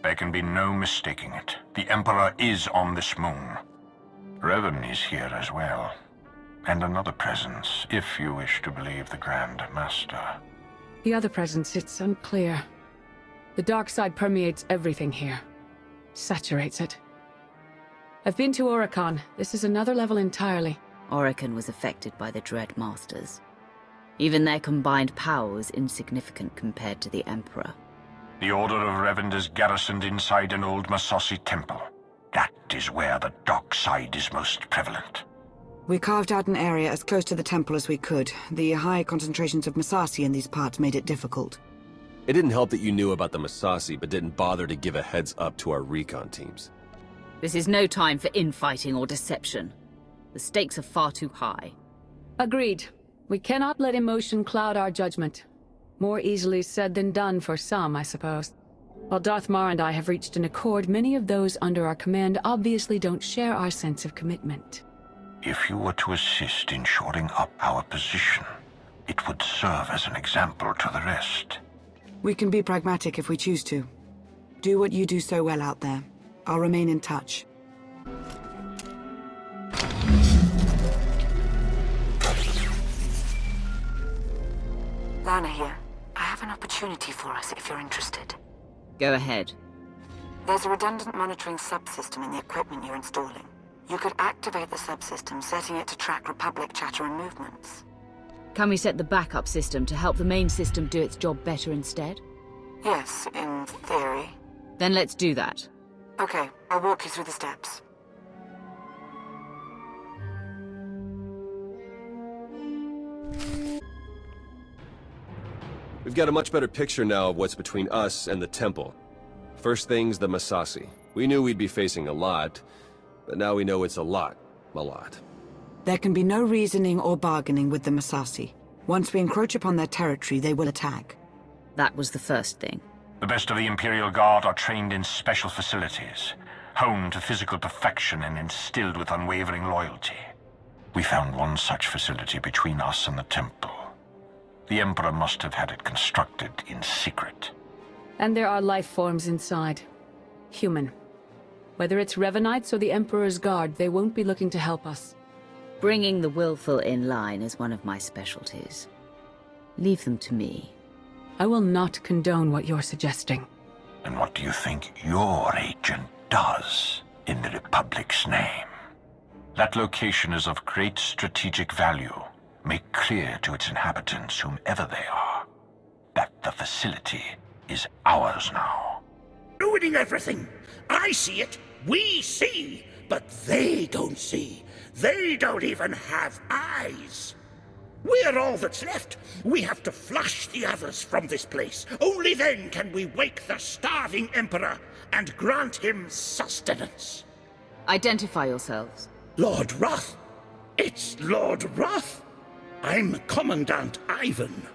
There can be no mistaking it. The Emperor is on this moon. Revan is here as well. And another presence, if you wish to believe the Grand Master. The other presence, it's unclear. The dark side permeates everything here. Saturates it. I've been to Oricon. This is another level entirely. Oricon was affected by the Dread Masters. Even their combined power was insignificant compared to the Emperor. The Order of Revan is garrisoned inside an old Massassi temple. That is where the dark side is most prevalent. We carved out an area as close to the temple as we could. The high concentrations of Massassi in these parts made it difficult. It didn't help that you knew about the Massassi, but didn't bother to give a heads up to our recon teams. This is no time for infighting or deception. The stakes are far too high. Agreed. We cannot let emotion cloud our judgment. More easily said than done for some, I suppose. While Darth Mar and I have reached an accord, many of those under our command obviously don't share our sense of commitment. If you were to assist in shoring up our position, it would serve as an example to the rest. We can be pragmatic if we choose to. Do what you do so well out there. I'll remain in touch. Lana here. I have an opportunity for us if you're interested. Go ahead. There's a redundant monitoring subsystem in the equipment you're installing. You could activate the subsystem, setting it to track Republic chatter and movements. Can we set the backup system to help the main system do its job better instead? Yes, in theory. Then let's do that. Okay, I'll walk you through the steps. We've got a much better picture now of what's between us and the temple. First thing's the Massassi. We knew we'd be facing a lot, but now we know it's a lot. There can be no reasoning or bargaining with the Massassi. Once we encroach upon their territory, they will attack. That was the first thing. The best of the Imperial Guard are trained in special facilities, honed to physical perfection and instilled with unwavering loyalty. We found one such facility between us and the temple. The Emperor must have had it constructed in secret. And there are life forms inside. Human. Whether it's Revanites or the Emperor's Guard, they won't be looking to help us. Bringing the willful in line is one of my specialties. Leave them to me. I will not condone what you're suggesting. And what do you think your agent does in the Republic's name? That location is of great strategic value. Make clear to its inhabitants, whomever they are, that the facility is ours now. Ruining everything. I see it. We see. But they don't see. They don't even have eyes. We're all that's left. We have to flush the others from this place. Only then can we wake the starving Emperor and grant him sustenance. Identify yourselves. Lord Roth. It's Lord Roth. I'm Commandant Ivan.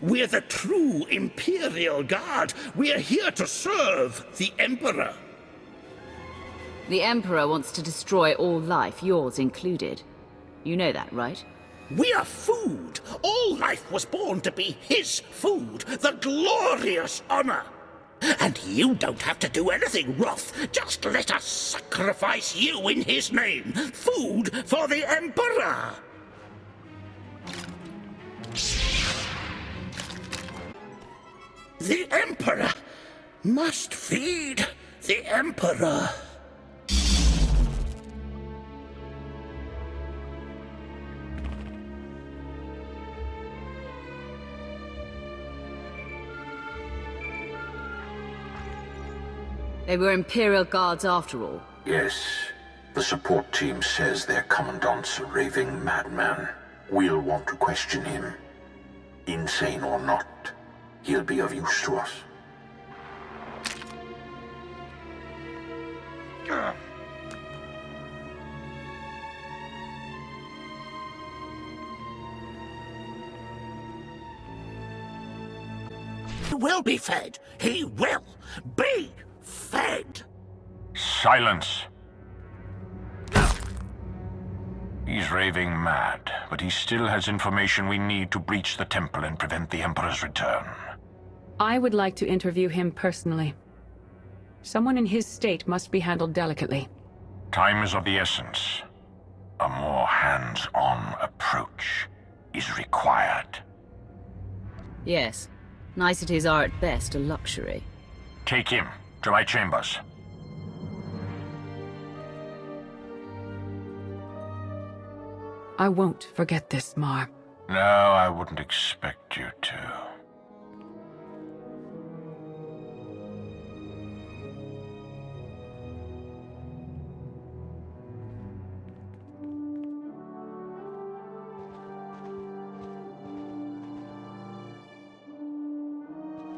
We're the true Imperial Guard. We're here to serve the Emperor. The Emperor wants to destroy all life, yours included. You know that, right? We are food. All life was born to be his food, the glorious honor. And you don't have to do anything, Roth. Just let us sacrifice you in his name. Food for the Emperor. The Emperor must feed the Emperor. They were Imperial Guards after all. Yes. The support team says their commandant's a raving madman. We'll want to question him. Insane or not, he'll be of use to us. He will be fed. He will be fed. Silence! He's raving mad, but he still has information we need to breach the temple and prevent the Emperor's return. I would like to interview him personally. Someone in his state must be handled delicately. Time is of the essence. A more hands-on approach is required. Yes. Niceties are at best a luxury. Take him to my chambers. I won't forget this, Mar. No, I wouldn't expect you to.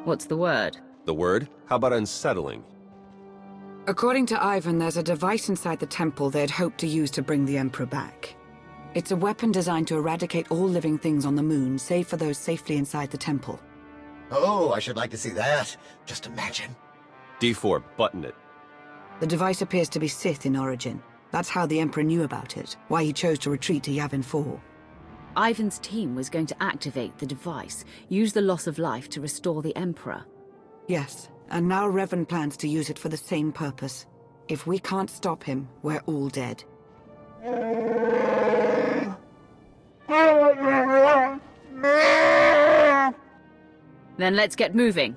What's the word? The word? How about unsettling? According to Ivan, there's a device inside the temple they'd hoped to use to bring the Emperor back. It's a weapon designed to eradicate all living things on the moon, save for those safely inside the temple. Oh, I should like to see that. Just imagine. D4, button it. The device appears to be Sith in origin. That's how the Emperor knew about it, why he chose to retreat to Yavin 4. Ivan's team was going to activate the device, use the loss of life to restore the Emperor. Yes, and now Revan plans to use it for the same purpose. If we can't stop him, we're all dead. Then let's get moving.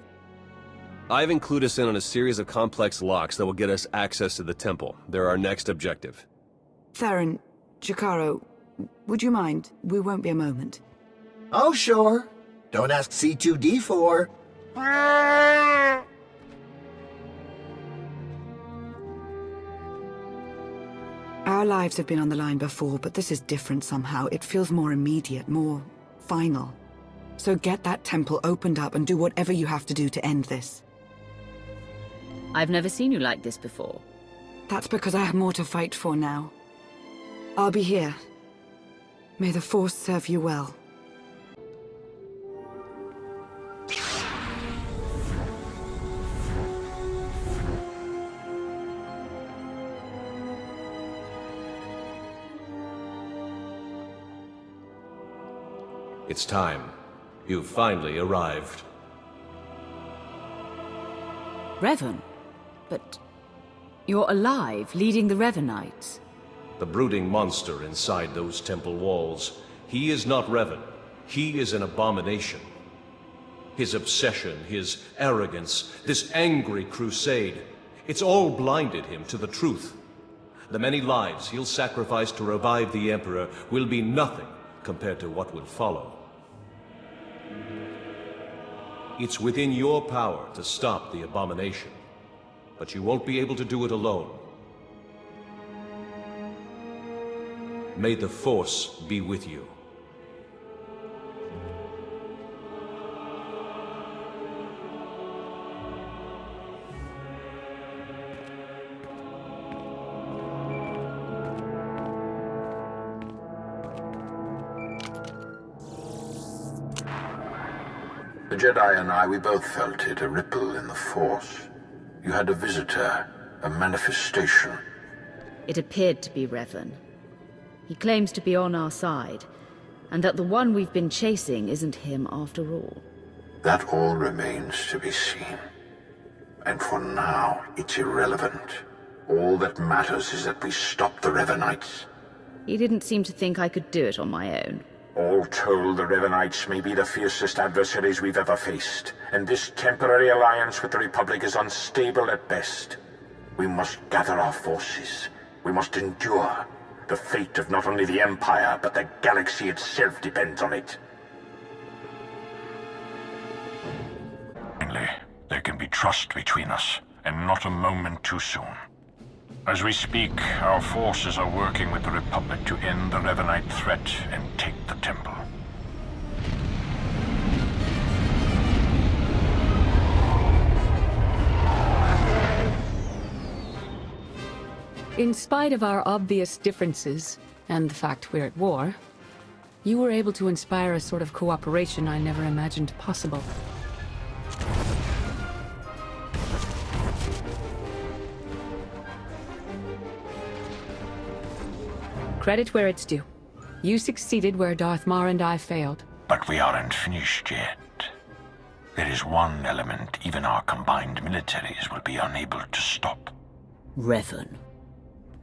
Ivan clued us in on a series of complex locks that will get us access to the temple. They're our next objective. Theron, Chikaro, would you mind? We won't be a moment. Oh, sure. Don't ask C2D4. Our lives have been on the line before, but this is different somehow. It feels more immediate, more final. So get that temple opened up and do whatever you have to do to end this. I've never seen you like this before. That's because I have more to fight for now. I'll be here. May the Force serve you well. It's time. You've finally arrived. Revan? But you're alive, leading the Revanites. The brooding monster inside those temple walls. He is not Revan. He is an abomination. His obsession, his arrogance, this angry crusade, it's all blinded him to the truth. The many lives he'll sacrifice to revive the Emperor will be nothing compared to what will follow. It's within your power to stop the abomination, but you won't be able to do it alone. May the Force be with you. The Jedi and I, we both felt it, a ripple in the Force. You had a visitor, a manifestation. It appeared to be Revan. He claims to be on our side, and that the one we've been chasing isn't him after all. That all remains to be seen. And for now, it's irrelevant. All that matters is that we stop the Revanites. He didn't seem to think I could do it on my own. All told, the Revanites may be the fiercest adversaries we've ever faced, and this temporary alliance with the Republic is unstable at best. We must gather our forces. We must endure. The fate of not only the Empire, but the galaxy itself depends on it. Finally, there can be trust between us, and not a moment too soon. As we speak, our forces are working with the Republic to end the Revanite threat and take the temple. In spite of our obvious differences, and the fact we're at war, you were able to inspire a sort of cooperation I never imagined possible. Credit where it's due. You succeeded where Darth Mar and I failed. But we aren't finished yet. There is one element even our combined militaries will be unable to stop. Revan.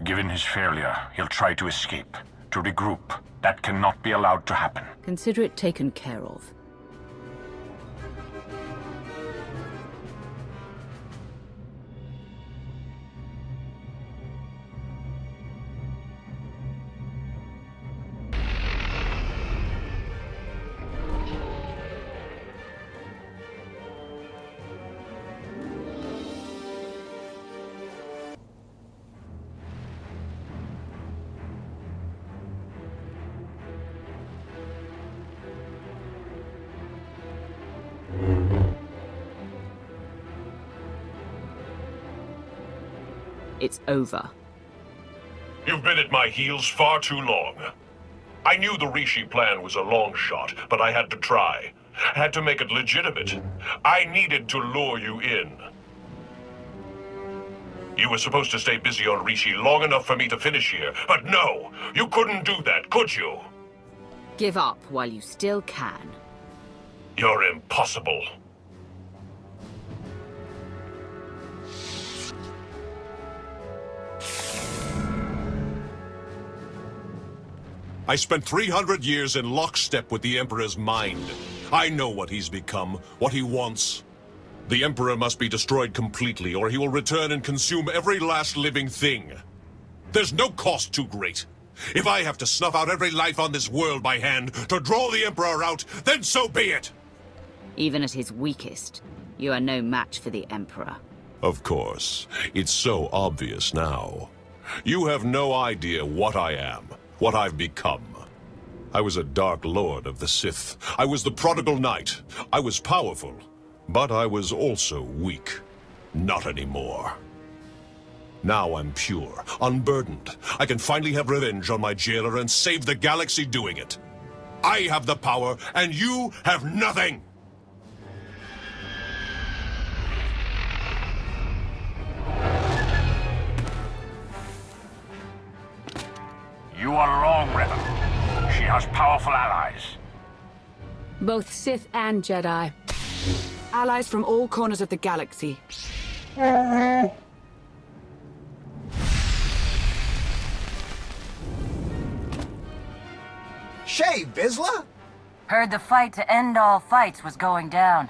Given his failure, he'll try to escape, to regroup. That cannot be allowed to happen. Consider it taken care of. It's over. You've been at my heels far too long. I knew the Rishi plan was a long shot, but I had to try. Had to make it legitimate. I needed to lure you in. You were supposed to stay busy on Rishi long enough for me to finish here, but no! You couldn't do that, could you? Give up while you still can. You're impossible. I spent 300 years in lockstep with the Emperor's mind. I know what he's become, what he wants. The Emperor must be destroyed completely, or he will return and consume every last living thing. There's no cost too great. If I have to snuff out every life on this world by hand to draw the Emperor out, then so be it! Even at his weakest, you are no match for the Emperor. Of course. It's so obvious now. You have no idea what I am. What I've become. I was a Dark Lord of the Sith. I was the prodigal knight. I was powerful, but I was also weak. Not anymore. Now I'm pure, unburdened. I can finally have revenge on my jailer and save the galaxy doing it. I have the power, and you have nothing! You are wrong, Revan. She has powerful allies. Both Sith and Jedi. Allies from all corners of the galaxy. Shay, Vizsla? Heard the fight to end all fights was going down.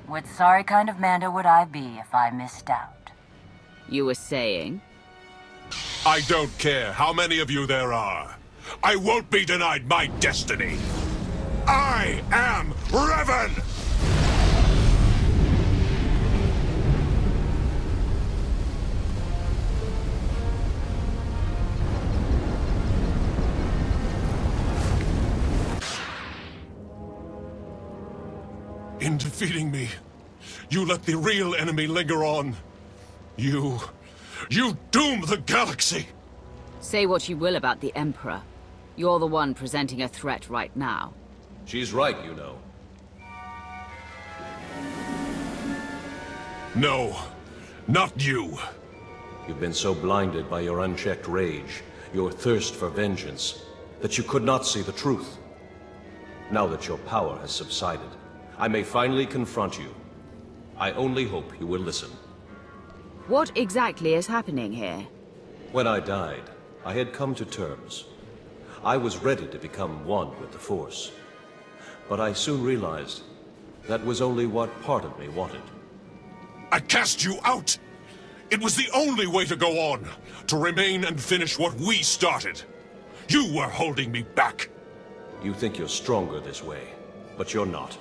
What sorry kind of Mando would I be if I missed out? You were saying? I don't care how many of you there are. I won't be denied my destiny. I am Revan! In defeating me, you let the real enemy linger on. You doom the galaxy! Say what you will about the Emperor. You're the one presenting a threat right now. She's right, you know. No, not you. You've been so blinded by your unchecked rage, your thirst for vengeance, that you could not see the truth. Now that your power has subsided, I may finally confront you. I only hope you will listen. What exactly is happening here? When I died, I had come to terms. I was ready to become one with the Force. But I soon realized that was only what part of me wanted. I cast you out! It was the only way to go on, to remain and finish what we started. You were holding me back. You think you're stronger this way, but you're not.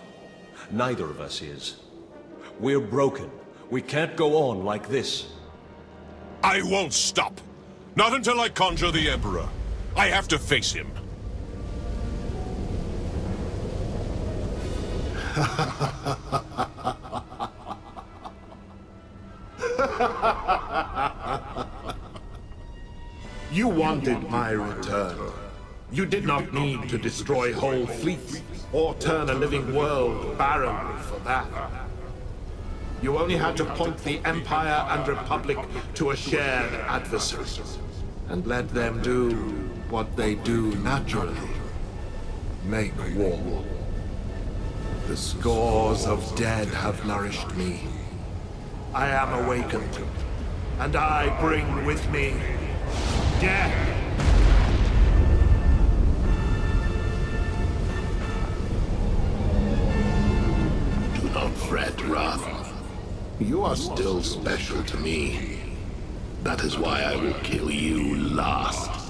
Neither of us is. We're broken. We can't go on like this. I won't stop. Not until I conjure the Emperor. I have to face him. You wanted my return. You did not need to destroy whole fleets or turn a living world barren for that. You only had to point the Empire and Republic to a shared adversary and let them do what they do naturally. Make war. The scores of dead have nourished me. I am awakened, and I bring with me death. Do not fret, Wrath. You are still special to me. That is why I will kill you last.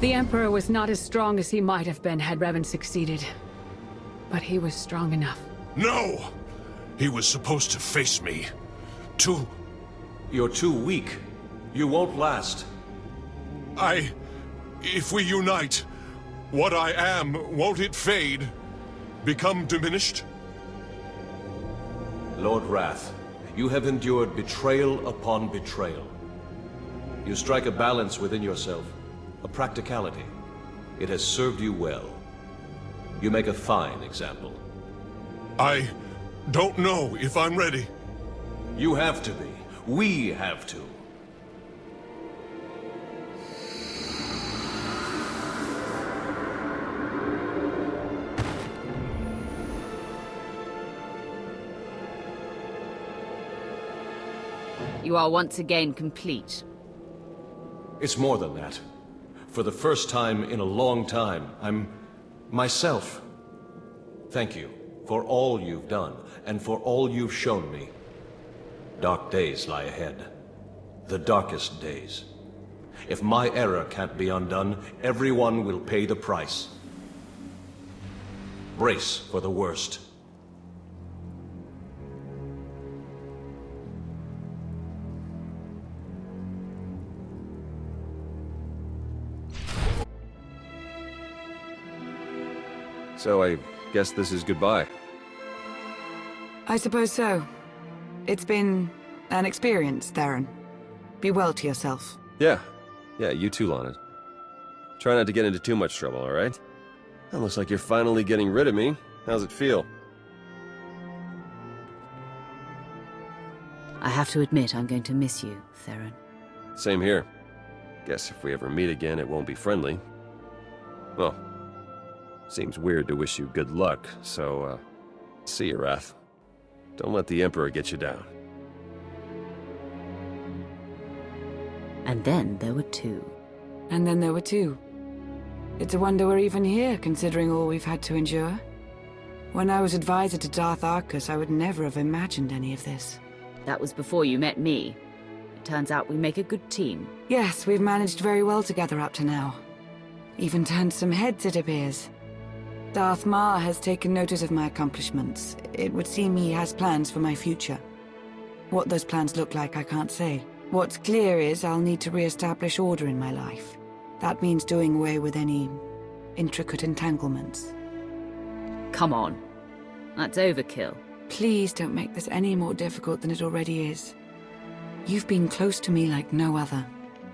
The Emperor was not as strong as he might have been had Revan succeeded. But he was strong enough. No! He was supposed to face me. You're too weak. You won't last. If we unite, what I am, won't it fade? Become diminished? Lord Wrath, you have endured betrayal upon betrayal. You strike a balance within yourself, a practicality. It has served you well. You make a fine example. I don't know if I'm ready. You have to be. We have to. You are once again complete. It's more than that. For the first time in a long time, I'm myself. Thank you for all you've done, and for all you've shown me. Dark days lie ahead. The darkest days. If my error can't be undone, everyone will pay the price. Brace for the worst. So I guess this is goodbye. I suppose so. It's been an experience, Theron. Be well to yourself. Yeah, you too, Lana. Try not to get into too much trouble, alright? It looks like you're finally getting rid of me. How's it feel? I have to admit I'm going to miss you, Theron. Same here. Guess if we ever meet again, it won't be friendly. Well, seems weird to wish you good luck, so, see you, Wrath. Don't let the Emperor get you down. And then there were two. And then there were two. It's a wonder we're even here, considering all we've had to endure. When I was advisor to Darth Arcus, I would never have imagined any of this. That was before you met me. It turns out we make a good team. Yes, we've managed very well together up to now. Even turned some heads, it appears. Darth Mar has taken notice of my accomplishments. It would seem he has plans for my future. What those plans look like, I can't say. What's clear is I'll need to re-establish order in my life. That means doing away with any intricate entanglements. Come on. That's overkill. Please don't make this any more difficult than it already is. You've been close to me like no other.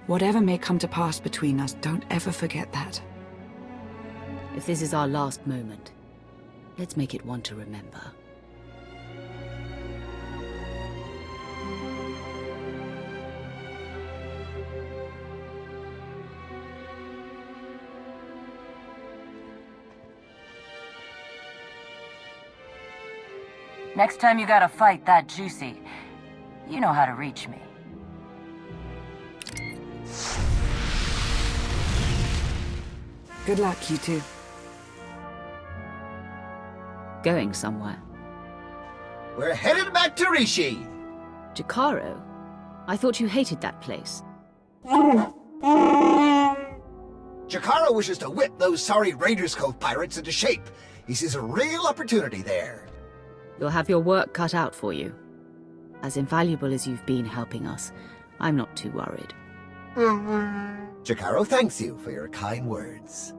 Whatever may come to pass between us, don't ever forget that. If this is our last moment, let's make it one to remember. Next time you got a fight that juicy, you know how to reach me. Good luck, you two. Going somewhere. We're headed back to Rishi. Jakaro? I thought you hated that place. Jakaro wishes to whip those sorry Raiders Cove pirates into shape. He sees a real opportunity there. You'll have your work cut out for you. As invaluable as you've been helping us, I'm not too worried. Jakaro thanks you for your kind words.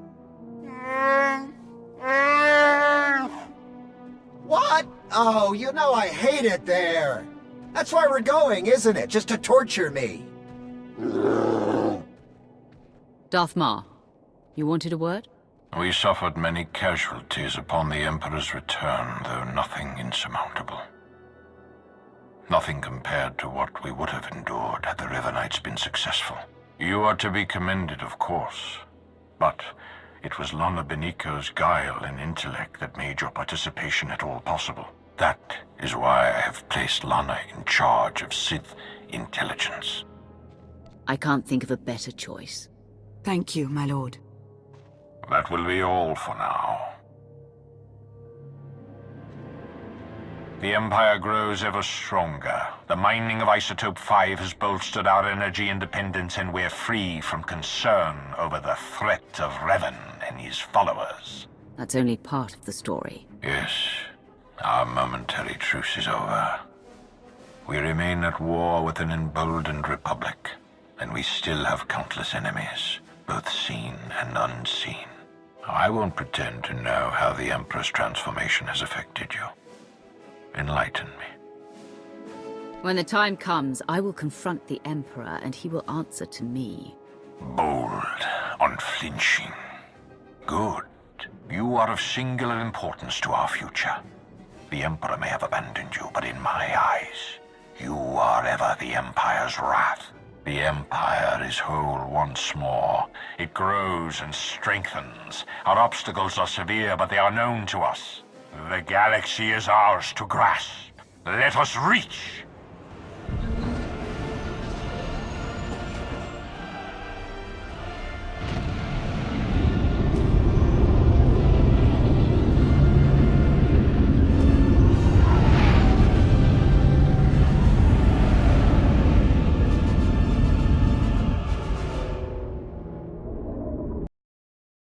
What? Oh, you know I hate it there. That's why we're going, isn't it? Just to torture me. Darth Mar, You wanted a word? We suffered many casualties upon the Emperor's return, though nothing insurmountable. Nothing compared to what we would have endured had the Revanites been successful. You are to be commended, of course, but it was Lana Beniko's guile and intellect that made your participation at all possible. That is why I have placed Lana in charge of Sith intelligence. I can't think of a better choice. Thank you, my lord. That will be all for now. The Empire grows ever stronger. The mining of Isotope 5 has bolstered our energy independence, and we're free from concern over the threat of Revan and his followers. That's only part of the story. Yes. Our momentary truce is over. We remain at war with an emboldened Republic, and we still have countless enemies, both seen and unseen. I won't pretend to know how the Emperor's transformation has affected you. Enlighten me. When the time comes, I will confront the Emperor, and he will answer to me. Bold, unflinching. Good. You are of singular importance to our future. The Emperor may have abandoned you, but in my eyes, you are ever the Empire's wrath. The Empire is whole once more. It grows and strengthens. Our obstacles are severe, but they are known to us. The galaxy is ours to grasp. Let us reach